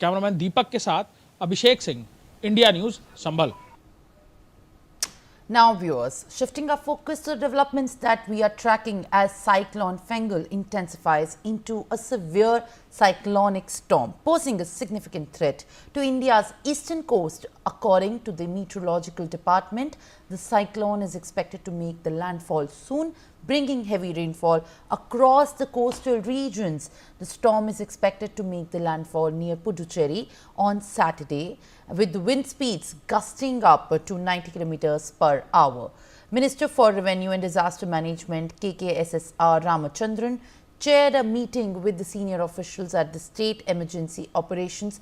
Cameraman दीपक के साथ Abhishek Singh, India news, Sambhal. Now viewers, shifting our focus to developments that we are tracking as Cyclone Fengal intensifies into a severe cyclonic storm, posing a significant threat to India's eastern coast. According to the Meteorological Department, the cyclone is expected to make the landfall soon, bringing heavy rainfall across the coastal regions. The storm is expected to make the landfall near Puducherry on Saturday, with wind speeds gusting up to 90 kilometers per hour. Minister for Revenue and Disaster Management KKSSR Ramachandran chaired a meeting with the senior officials at the State Emergency Operations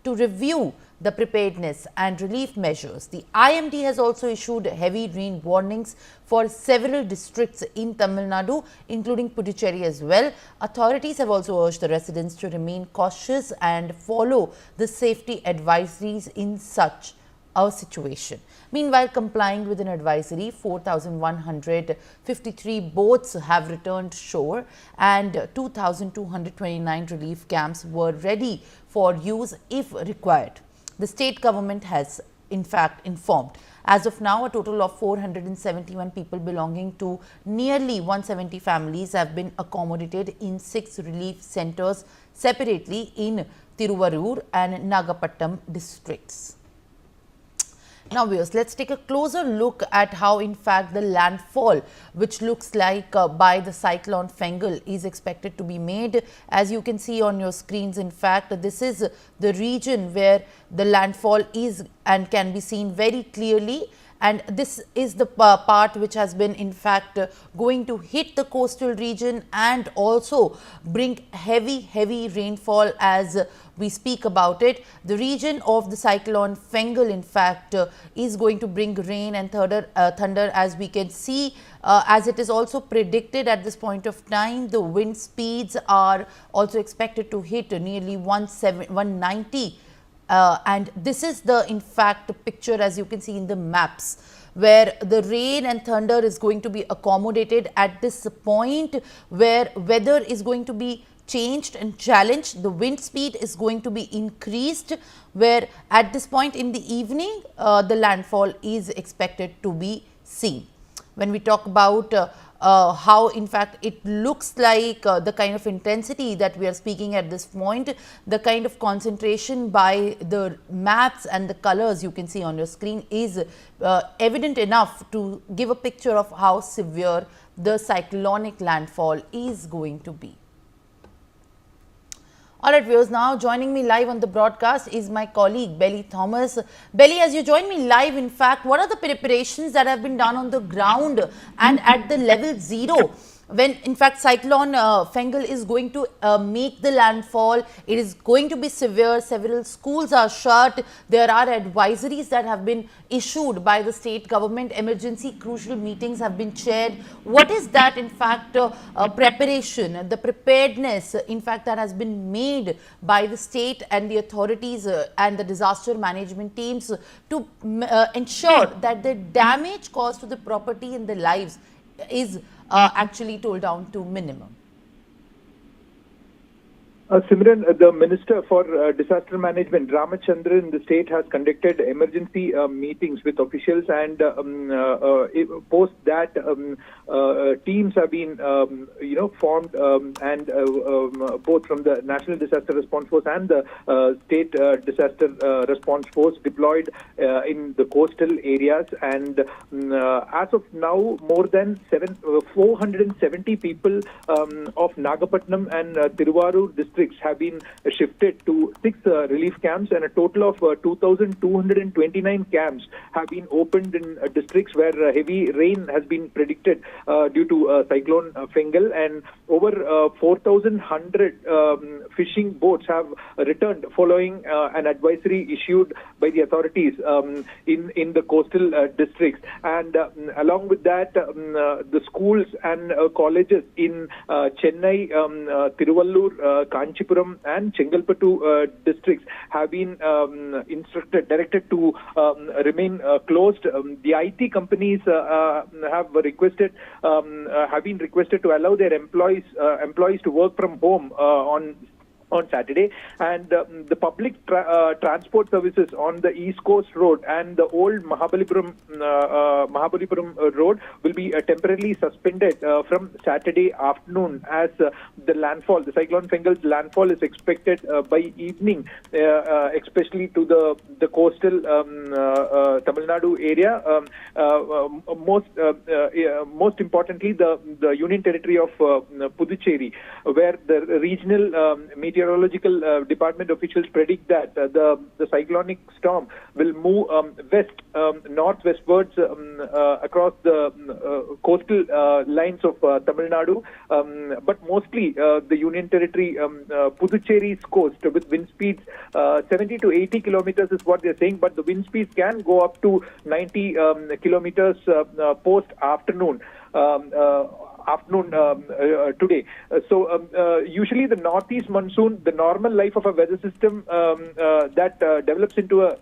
to review the preparedness and relief measures. The IMD has also issued heavy rain warnings for several districts in Tamil Nadu, including Puducherry as well. Authorities have also urged the residents to remain cautious and follow the safety advisories in such a situation. Meanwhile, complying with an advisory, 4,153 boats have returned shore and 2,229 relief camps were ready for use if required. The state government has in fact informed. As of now, a total of 471 people belonging to nearly 170 families have been accommodated in 6 relief centers separately in Tiruvarur and Nagapattam districts. Now viewers, let's take a closer look at how in fact the landfall, which looks like by the cyclone Fengal, is expected to be made. As you can see on your screens, in fact, this is the region where the landfall is and can be seen very clearly. And this is the part which has been in fact going to hit the coastal region and also bring heavy rainfall as we speak about it. The region of the cyclone Fengal in fact is going to bring rain and thunder as we can see. As it is also predicted at this point of time, the wind speeds are also expected to hit nearly 190. And this is the in fact picture as you can see in the maps, where the rain and thunder is going to be accommodated at this point, where weather is going to be changed and challenged. The wind speed is going to be increased, where at this point in the evening the landfall is expected to be seen. When we talk about how in fact it looks like the kind of intensity that we are speaking at this point, the kind of concentration by the maps and the colors you can see on your screen is evident enough to give a picture of how severe the cyclonic landfall is going to be. Alright viewers, now joining me live on the broadcast is my colleague Belly Thomas. Belly, as you join me live, in fact, what are the preparations that have been done on the ground and at the level 0? When in fact cyclone Fengal is going to make the landfall, it is going to be severe. Several schools are shut. There are advisories that have been issued by the state government. Emergency crucial meetings have been chaired. What is that in fact preparation, the preparedness in fact that has been made by the state and the authorities and the disaster management teams to ensure that the damage caused to the property and the lives is actually told down to minimum? Simran, the Minister for Disaster Management, Ramachandran, the state has conducted emergency meetings with officials, and post that teams have been, formed, and both from the National Disaster Response Force and the State Disaster Response Force deployed in the coastal areas. And as of now, more than 470 people of Nagapatnam and Tiruvarur districts have been shifted to 6 relief camps, and a total of 2,229 camps have been opened in districts where heavy rain has been predicted due to Cyclone Fengal, and over 4,100 fishing boats have returned following an advisory issued by the authorities in the coastal districts. And along with that, the schools and colleges in Chennai, Tiruvallur, Kanchipuram and Chengalpattu districts have been directed to remain closed. The IT companies have been requested to allow their employees to work from home on on Saturday, and the public transport services on the East Coast Road and the old Mahabalipuram road will be temporarily suspended from Saturday afternoon, as the Cyclone Fengal's landfall is expected by evening, especially to the coastal Tamil Nadu area. Most importantly, the Union Territory of Puducherry, where the regional meteorological department officials predict that the cyclonic storm will move northwestwards across the coastal lines of Tamil Nadu, but mostly the Union Territory Puducherry's coast, with wind speeds 70 to 80 kilometers is what they're saying, but the wind speeds can go up to 90 kilometers post afternoon. Today. Usually the northeast monsoon, the normal life of a weather system that develops into a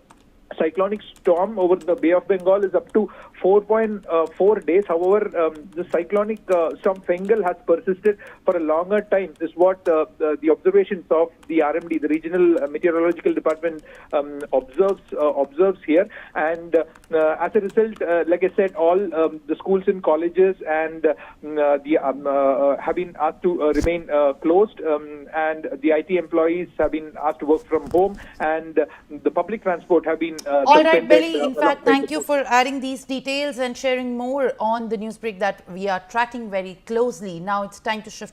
cyclonic storm over the Bay of Bengal is up to 4.4 days. However, the cyclonic storm Fengal has persisted for a longer time, is what the observations of the RMD, the Regional Meteorological Department, observes here. And as a result, like I said, all the schools and colleges and have been asked to remain closed, and the IT employees have been asked to work from home, and the public transport have been all right, Billy. In fact, thank you for adding these details and sharing more on the news break that we are tracking very closely. Now it's time to shift